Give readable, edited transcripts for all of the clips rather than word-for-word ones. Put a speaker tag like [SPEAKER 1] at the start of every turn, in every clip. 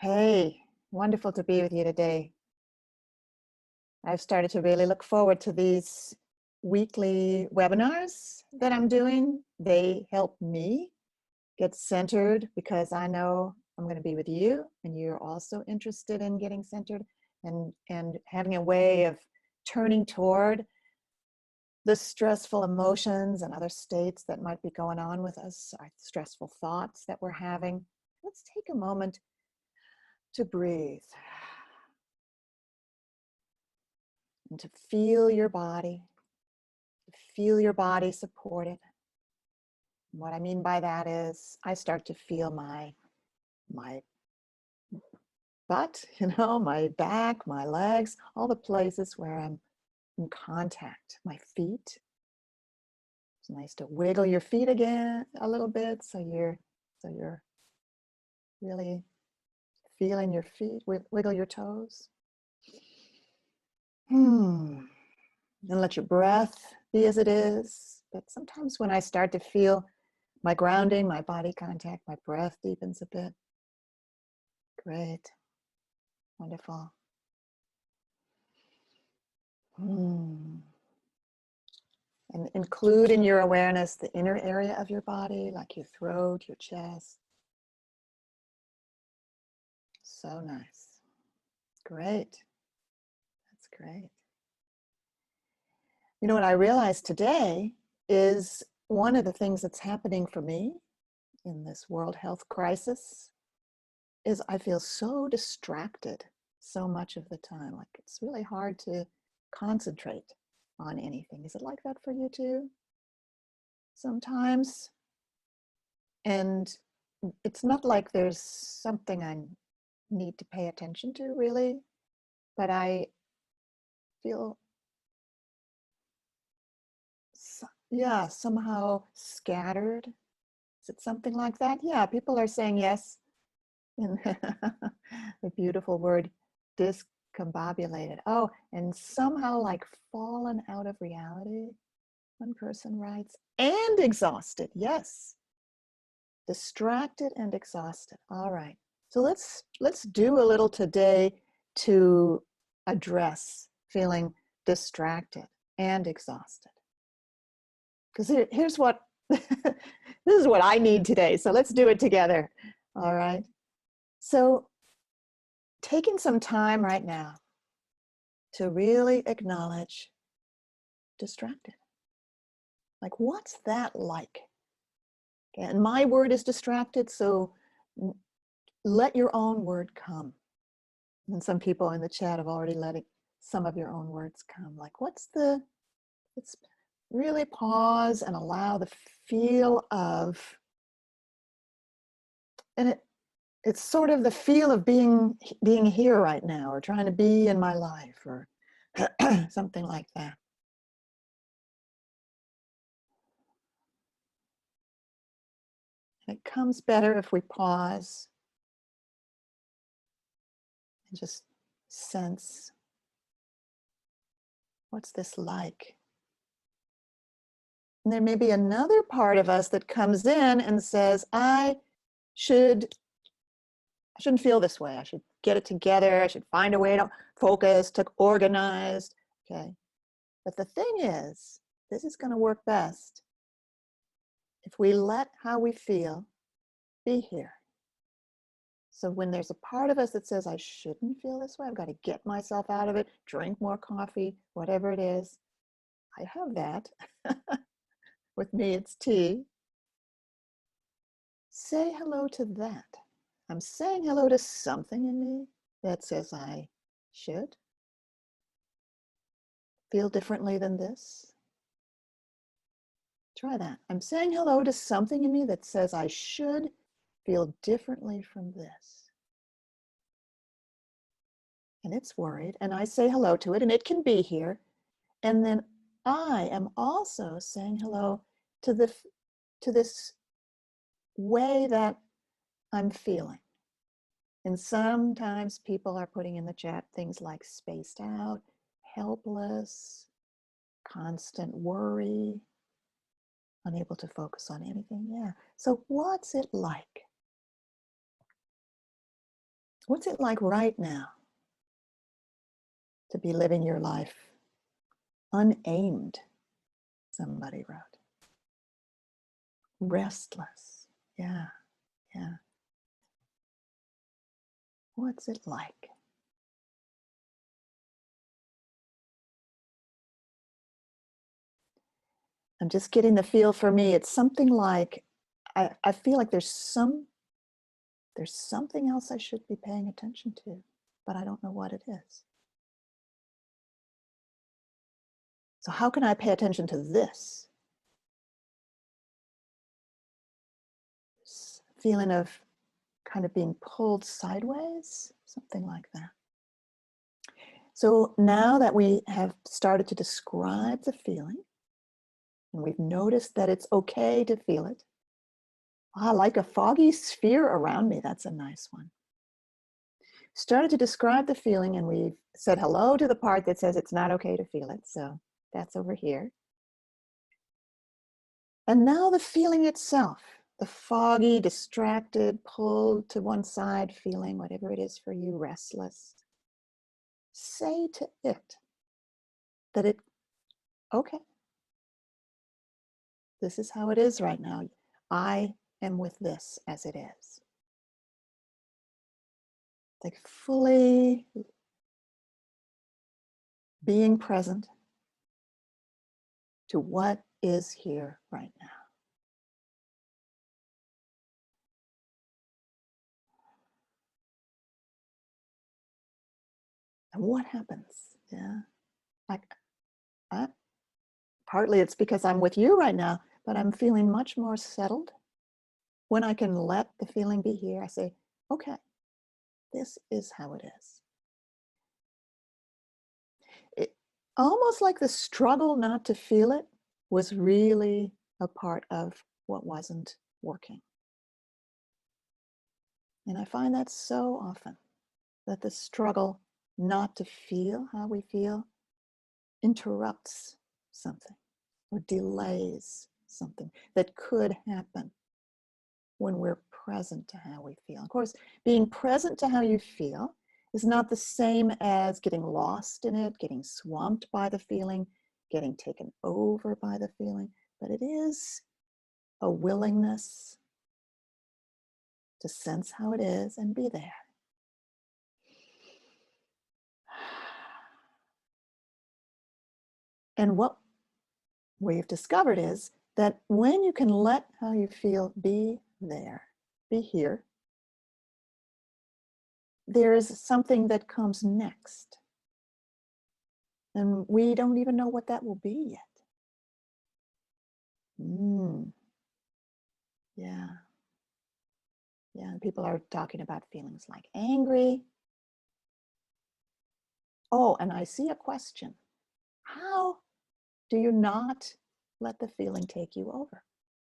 [SPEAKER 1] Hey, wonderful to be with you today. I've started to really look forward to these weekly webinars that I'm doing. They help me get centered because I know I'm going to be with you and you're also interested in getting centered and having a way of turning toward the stressful emotions and other states that might be going on with us, our stressful thoughts that we're having. Let's take a moment to breathe and to feel your body supported. And what I mean by that is I start to feel my butt, my back, my legs, all the places where I'm in contact, my feet. It's nice to wiggle your feet again a little bit so you're really feeling your feet, wiggle your toes. And let your breath be as it is. But sometimes when I start to feel my grounding, my body contact, my breath deepens a bit. Great. Wonderful. And include in your awareness the inner area of your body, like your throat, your chest. So nice. Great. That's great. You know what I realized today is one of the things that's happening for me in this world health crisis is I feel so distracted so much of the time. Like it's really hard to concentrate on anything. Is it like that for you too? Sometimes. And it's not like there's something I need to pay attention to really, but I feel, yeah, somehow scattered. Is it something like that? Yeah, people are saying yes. And the beautiful word discombobulated. Oh, and somehow like fallen out of reality. One person writes, and exhausted. Yes. Distracted and exhausted. All right. So let's do a little today to address feeling distracted and exhausted. Because here's what this is what I need today. So let's do it together. All right. So taking some time right now to really acknowledge distracted. Like, what's that like? And my word is distracted, so let your own word come. And some people in the chat have already let some of your own words come. Like, let's really pause and allow the feel of, and it's sort of the feel of being here right now, or trying to be in my life, or something like that. And it comes better if we pause and just sense, what's this like? And there may be another part of us that comes in and says, I shouldn't feel this way. I should get it together. I should find a way to focus, to organize. Okay. But the thing is, this is going to work best if we let how we feel be here. So when there's a part of us that says, I shouldn't feel this way, I've got to get myself out of it, drink more coffee, whatever it is, I have that. With me, it's tea. Say hello to that. I'm saying hello to something in me that says I should feel differently than this. Try that. I'm saying hello to something in me that says I should feel differently from this. And it's worried, and I say hello to it, and it can be here. And then I am also saying hello to this way that I'm feeling. And sometimes people are putting in the chat things like spaced out, helpless, constant worry, unable to focus on anything. Yeah. So what's it like? What's it like right now to be living your life unaimed? Somebody wrote. Restless. Yeah, yeah. What's it like? I'm just getting the feel. For me, it's something like, I feel like there's something else I should be paying attention to, but I don't know what it is. So how can I pay attention to this? This feeling of kind of being pulled sideways, something like that. So now that we have started to describe the feeling, and we've noticed that it's okay to feel it. Like a foggy sphere around me, that's a nice one. Started to describe the feeling, and we've said hello to the part that says it's not okay to feel it. So that's over here. And now the feeling itself, the foggy, distracted, pulled to one side feeling, whatever it is for you, restless. Say to it that okay, this is how it is right now. I am with this as it is. Like fully being present to what is here right now. And what happens? Yeah. Like, partly it's because I'm with you right now, but I'm feeling much more settled. When I can let the feeling be here, I say, okay, this is how it is. It, almost like the struggle not to feel it was really a part of what wasn't working. And I find that so often, that the struggle not to feel how we feel interrupts something or delays something that could happen when we're present to how we feel. Of course, being present to how you feel is not the same as getting lost in it, getting swamped by the feeling, getting taken over by the feeling, but it is a willingness to sense how it is and be there. And what we've discovered is that when you can let how you feel be there, be here, there is something that comes next. And we don't even know what that will be yet. Yeah. Yeah, and people are talking about feelings like angry. Oh, and I see a question. How do you not let the feeling take you over?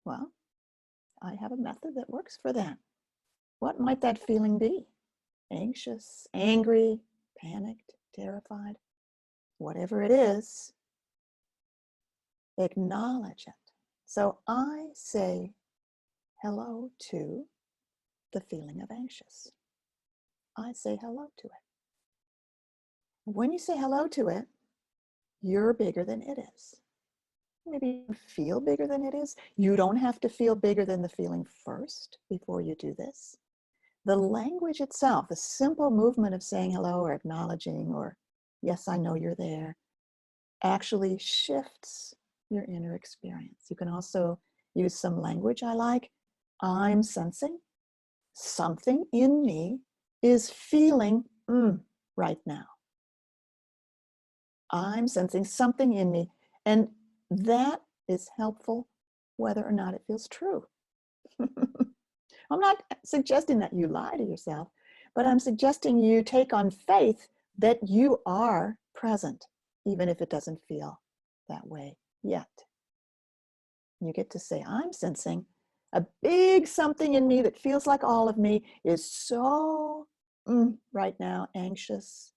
[SPEAKER 1] Well, I have a method that works for that. What might that feeling be? Anxious, angry, panicked, terrified, whatever it is, acknowledge it. So I say hello to the feeling of anxious. I say hello to it. When you say hello to it, you're bigger than it is. Maybe you feel bigger than it is. You don't have to feel bigger than the feeling first before you do this. The language itself, the simple movement of saying hello or acknowledging or, yes, I know you're there, actually shifts your inner experience. You can also use some language I like. I'm sensing something in me is feeling right now. I'm sensing something in me, and that is helpful whether or not it feels true. I'm not suggesting that you lie to yourself, but I'm suggesting you take on faith that you are present, even if it doesn't feel that way yet. You get to say, I'm sensing a big something in me that feels like all of me is so right now anxious,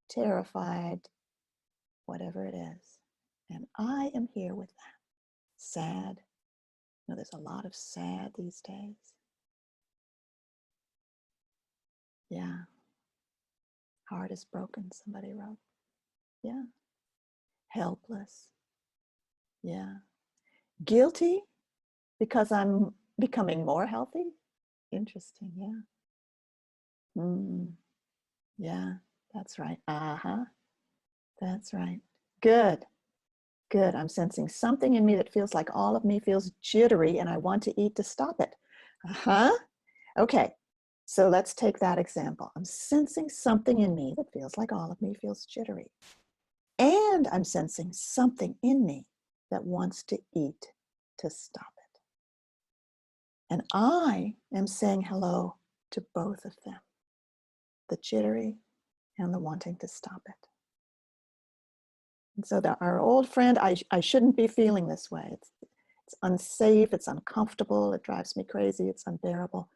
[SPEAKER 1] terrified, whatever it is. And I am here with that. Sad. There's a lot of sad these days. Yeah. Heart is broken, somebody wrote. Yeah. Helpless. Yeah. Guilty because I'm becoming more healthy. Interesting. Yeah. Yeah, that's right. Uh-huh. That's right. Good. Good. I'm sensing something in me that feels like all of me feels jittery and I want to eat to stop it. Uh-huh. Okay. So let's take that example. I'm sensing something in me that feels like all of me feels jittery. And I'm sensing something in me that wants to eat to stop it. And I am saying hello to both of them, the jittery and the wanting to stop it. And so our old friend, I shouldn't be feeling this way. It's unsafe, it's uncomfortable, it drives me crazy, it's unbearable.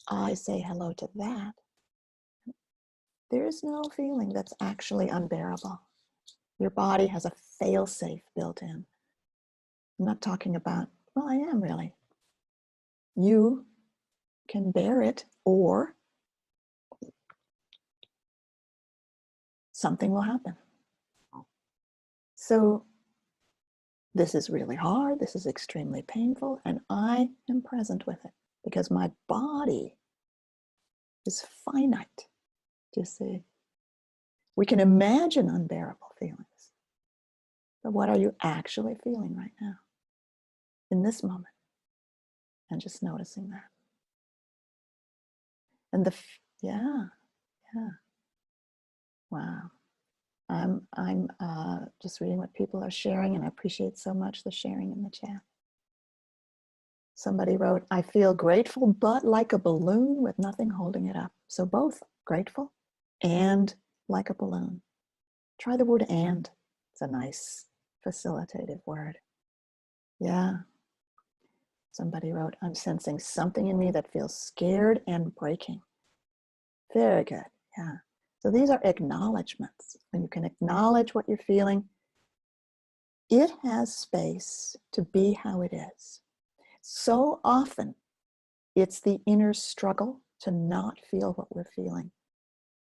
[SPEAKER 1] I say hello to that. There is no feeling that's actually unbearable. Your body has a fail-safe built in. I'm not talking about, well, I am really. You can bear it, or something will happen. So this is really hard, this is extremely painful, and I am present with it because my body is finite. Do you see? We can imagine unbearable feelings, but what are you actually feeling right now in this moment? And just noticing that. And yeah, wow. I'm just reading what people are sharing, and I appreciate so much the sharing in the chat. Somebody wrote, I feel grateful, but like a balloon with nothing holding it up. So both grateful and like a balloon. Try the word and. It's a nice facilitative word. Yeah. Somebody wrote, I'm sensing something in me that feels scared and breaking. Very good. Yeah. So these are acknowledgments. When you can acknowledge what you're feeling, it has space to be how it is. So often, it's the inner struggle to not feel what we're feeling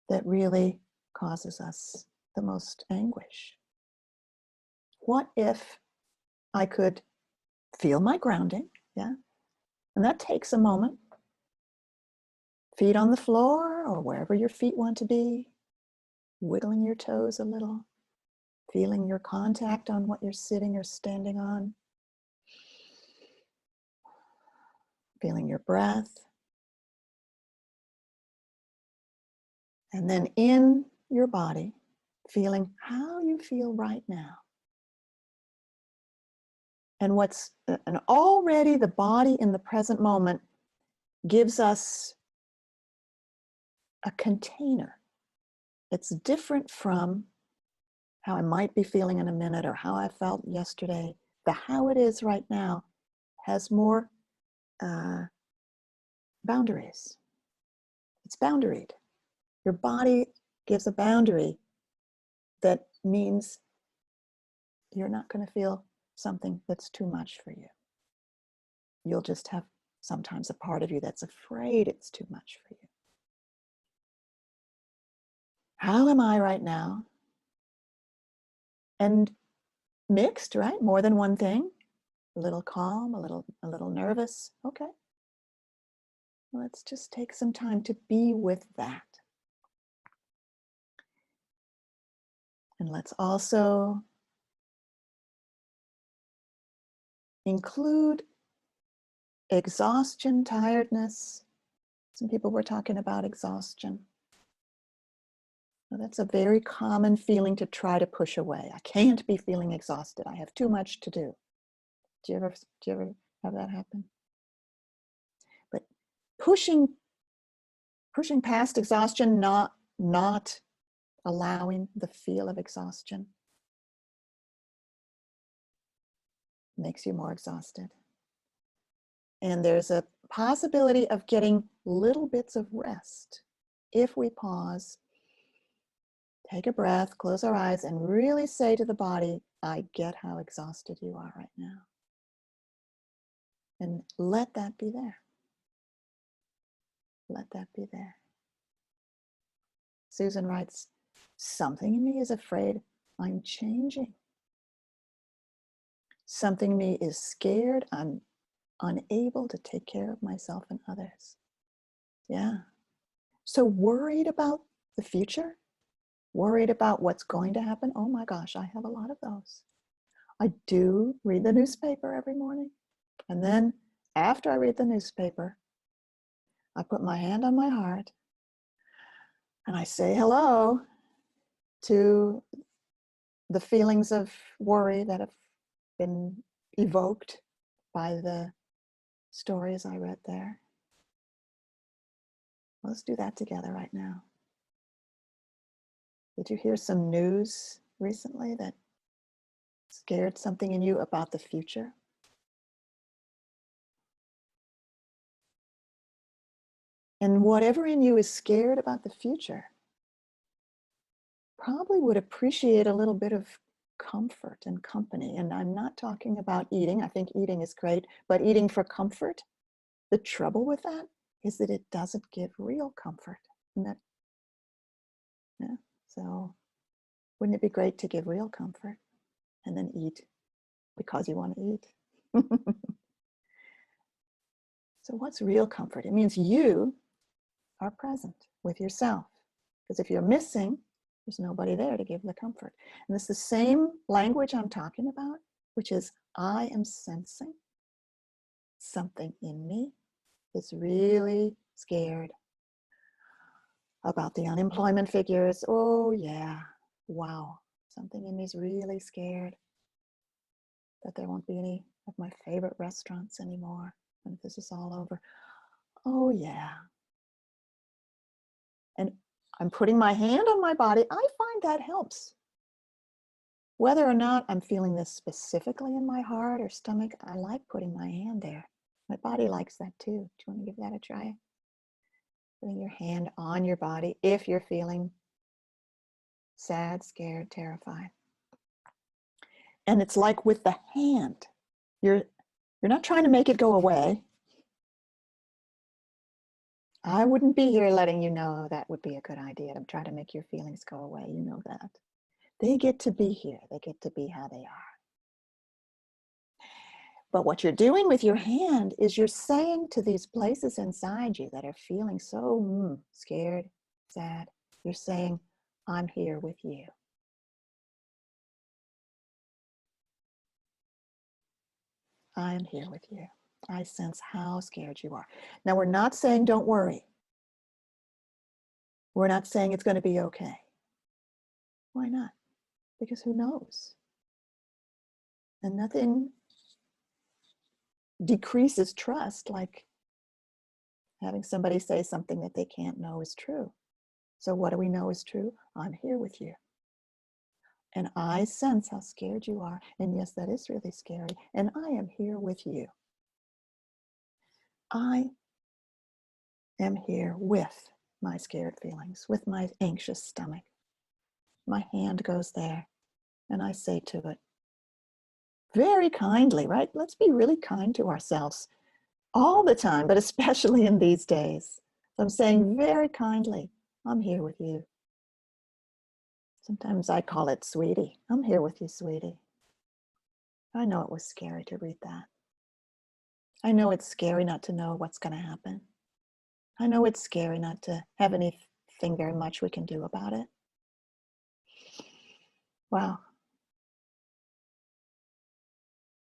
[SPEAKER 1] that really causes us the most anguish. What if I could feel my grounding? Yeah. And that takes a moment. Feet on the floor or wherever your feet want to be, wiggling your toes a little, feeling your contact on what you're sitting or standing on, feeling your breath. And then in your body, feeling how you feel right now. And already the body in the present moment gives us a container. It's different from how I might be feeling in a minute or how I felt yesterday. The how it is right now has more boundaries. It's boundaried. Your body gives a boundary that means you're not going to feel something that's too much for you. You'll just have sometimes a part of you that's afraid it's too much for you. How am I right now? And mixed, right? More than one thing. A little calm, a little nervous. Okay. Let's just take some time to be with that. And let's also include exhaustion, tiredness. Some people were talking about exhaustion. Well, that's a very common feeling to try to push away. I can't be feeling exhausted. I have too much to do. Do you ever have that happen? But pushing past exhaustion, not allowing the feel of exhaustion, makes you more exhausted. And there's a possibility of getting little bits of rest if we pause, take a breath, close our eyes, and really say to the body, I get how exhausted you are right now. And let that be there. Let that be there. Susan writes, something in me is afraid I'm changing. Something in me is scared I'm unable to take care of myself and others. Yeah. So worried about the future, worried about what's going to happen. Oh my gosh, I have a lot of those. I do read the newspaper every morning. And then after I read the newspaper, I put my hand on my heart and I say hello to the feelings of worry that have been evoked by the stories I read there. Let's do that together right now. Did you hear some news recently that scared something in you about the future? And whatever in you is scared about the future probably would appreciate a little bit of comfort and company. And I'm not talking about eating. I think eating is great, but eating for comfort, the trouble with that is that it doesn't give real comfort. Isn't that, yeah. So wouldn't it be great to give real comfort and then eat because you want to eat? So what's real comfort? It means you are present with yourself. Because if you're missing, there's nobody there to give the comfort. And it's the same language I'm talking about, which is I am sensing something in me is really scared about the unemployment figures. Oh yeah, wow. Something in me is really scared that there won't be any of my favorite restaurants anymore when this is all over. Oh yeah. And I'm putting my hand on my body. I find that helps. Whether or not I'm feeling this specifically in my heart or stomach, I like putting my hand there. My body likes that too. Do you want to give that a try? Putting your hand on your body if you're feeling sad, scared, terrified. And it's like with the hand, you're not trying to make it go away. I wouldn't be here letting you know that would be a good idea to try to make your feelings go away. You know that. They get to be here. They get to be how they are. But what you're doing with your hand is you're saying to these places inside you that are feeling so scared, sad, you're saying, I'm here with you. I am here with you. I sense how scared you are. Now, we're not saying don't worry. We're not saying it's going to be okay. Why not? Because who knows? And nothing decreases trust like having somebody say something that they can't know is true. So what do we know is true? I'm here with you. And I sense how scared you are. And yes, that is really scary. And I am here with you. I am here with my scared feelings, with my anxious stomach. My hand goes there and I say to it, very kindly, right? Let's be really kind to ourselves all the time, but especially in these days. So I'm saying very kindly, I'm here with you. Sometimes I call it sweetie. I'm here with you, sweetie. I know it was scary to read that. I know it's scary not to know what's going to happen. I know it's scary not to have anything very much we can do about it. Wow.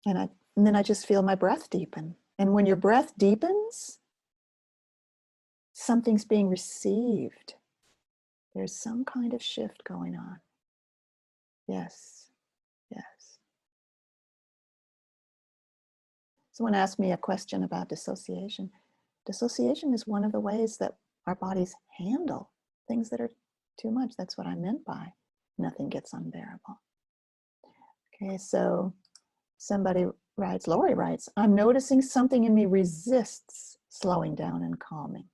[SPEAKER 1] And then I just feel my breath deepen. And when your breath deepens, something's being received. There's some kind of shift going on. Yes, yes. Someone asked me a question about dissociation. Dissociation is one of the ways that our bodies handle things that are too much. That's what I meant by nothing gets unbearable. Okay, so somebody writes, Lori writes, I'm noticing something in me resists slowing down and calming.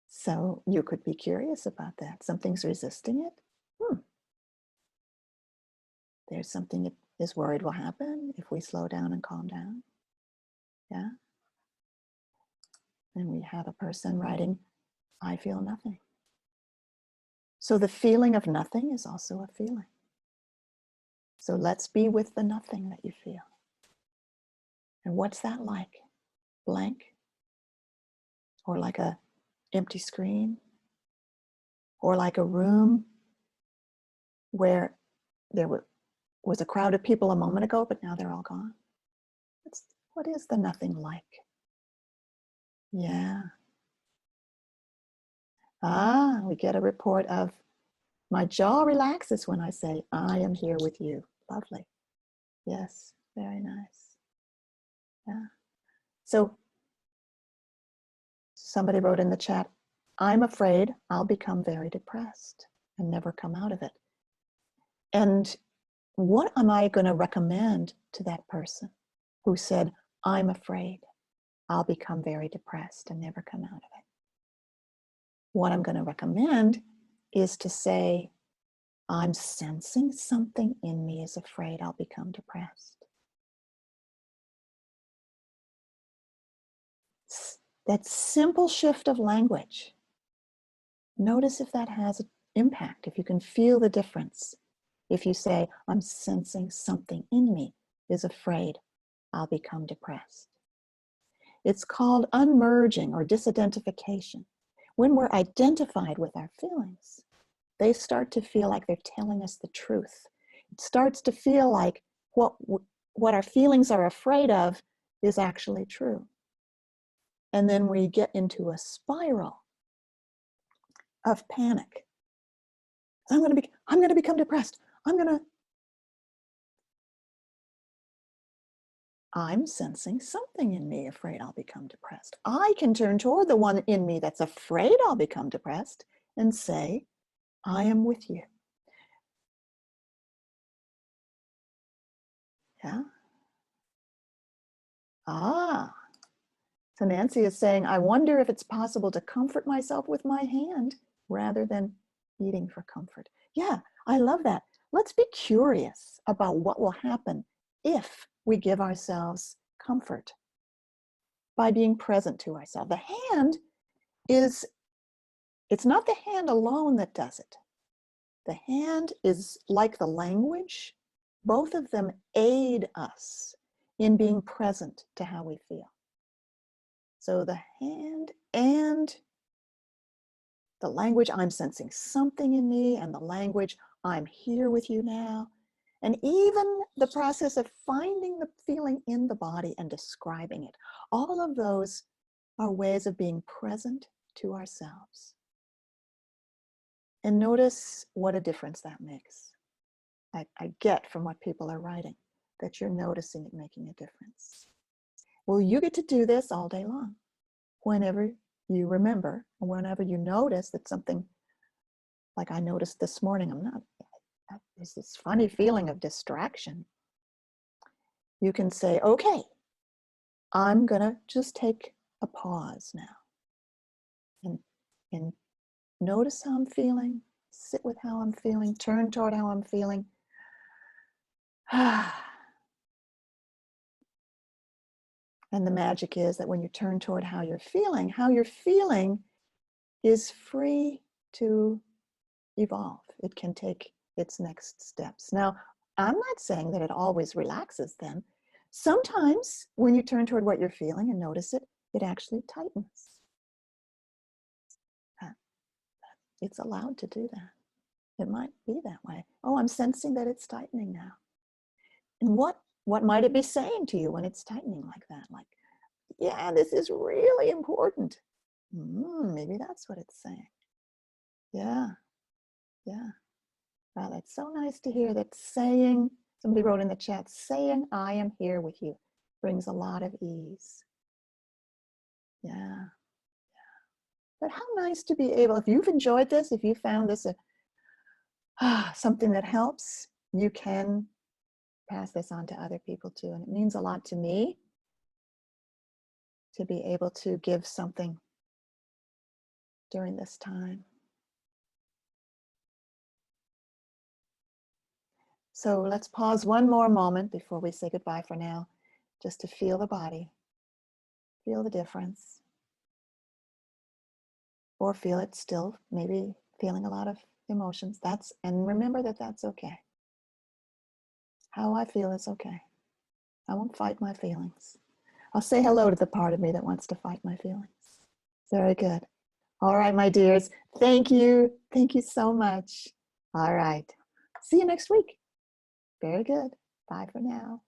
[SPEAKER 1] So you could be curious about that. Something's resisting it. There's something that is worried will happen if we slow down and calm down. Yeah. And we have a person writing, I feel nothing. So the feeling of nothing is also a feeling. So let's be with the nothing that you feel. And what's that like? Blank? Or like a empty screen? Or like a room where there was a crowd of people a moment ago, but now they're all gone? What is the nothing like? Yeah. We get a report of, my jaw relaxes when I say, I am here with you. Lovely. Yes, very nice. Yeah. So somebody wrote in the chat, I'm afraid I'll become very depressed and never come out of it. And what am I going to recommend to that person who said, I'm afraid I'll become very depressed and never come out of it? What I'm going to recommend is to say, I'm sensing something in me is afraid I'll become depressed. That simple shift of language. Notice if that has an impact, if you can feel the difference. If you say, I'm sensing something in me is afraid I'll become depressed. It's called unmerging or disidentification. When we're identified with our feelings, they start to feel like they're telling us the truth. It starts to feel like what our feelings are afraid of is actually true. And then we get into a spiral of panic. I'm going to become depressed. I'm sensing something in me afraid I'll become depressed. I can turn toward the one in me that's afraid I'll become depressed and say, I am with you. Yeah. So Nancy is saying, I wonder if it's possible to comfort myself with my hand rather than eating for comfort. Yeah, I love that. Let's be curious about what will happen if we give ourselves comfort by being present to ourselves. The hand it's not the hand alone that does it. The hand is like the language. Both of them aid us in being present to how we feel. So the hand and the language, I'm sensing something in me, and the language, I'm here with you now. And even the process of finding the feeling in the body and describing it. All of those are ways of being present to ourselves. And notice what a difference that makes. I get from what people are writing that you're noticing it making a difference. Well, you get to do this all day long. Whenever you remember, and whenever you notice that something, like I noticed this morning, there's this funny feeling of distraction. You can say, okay, I'm gonna just take a pause now and notice how I'm feeling, sit with how I'm feeling, turn toward how I'm feeling. And the magic is that when you turn toward how you're feeling is free to evolve. It can take its next steps. Now, I'm not saying that it always relaxes them. Sometimes when you turn toward what you're feeling and notice it, it actually tightens. It's allowed to do that. It might be that way. Oh, I'm sensing that it's tightening now. And what might it be saying to you when it's tightening like that? Like, yeah, this is really important. Maybe that's what it's saying. Yeah. Wow, that's so nice to hear that saying, somebody wrote in the chat, saying I am here with you brings a lot of ease. Yeah. But how nice to be able, if you've enjoyed this, if you found this something that helps, you can pass this on to other people too. And it means a lot to me to be able to give something during this time. So let's pause one more moment before we say goodbye for now, just to feel the body, feel the difference, or feel it still, maybe feeling a lot of emotions. And remember that that's okay. How I feel is okay. I won't fight my feelings. I'll say hello to the part of me that wants to fight my feelings. Very good. All right, my dears. Thank you. Thank you so much. All right. See you next week. Very good. Bye for now.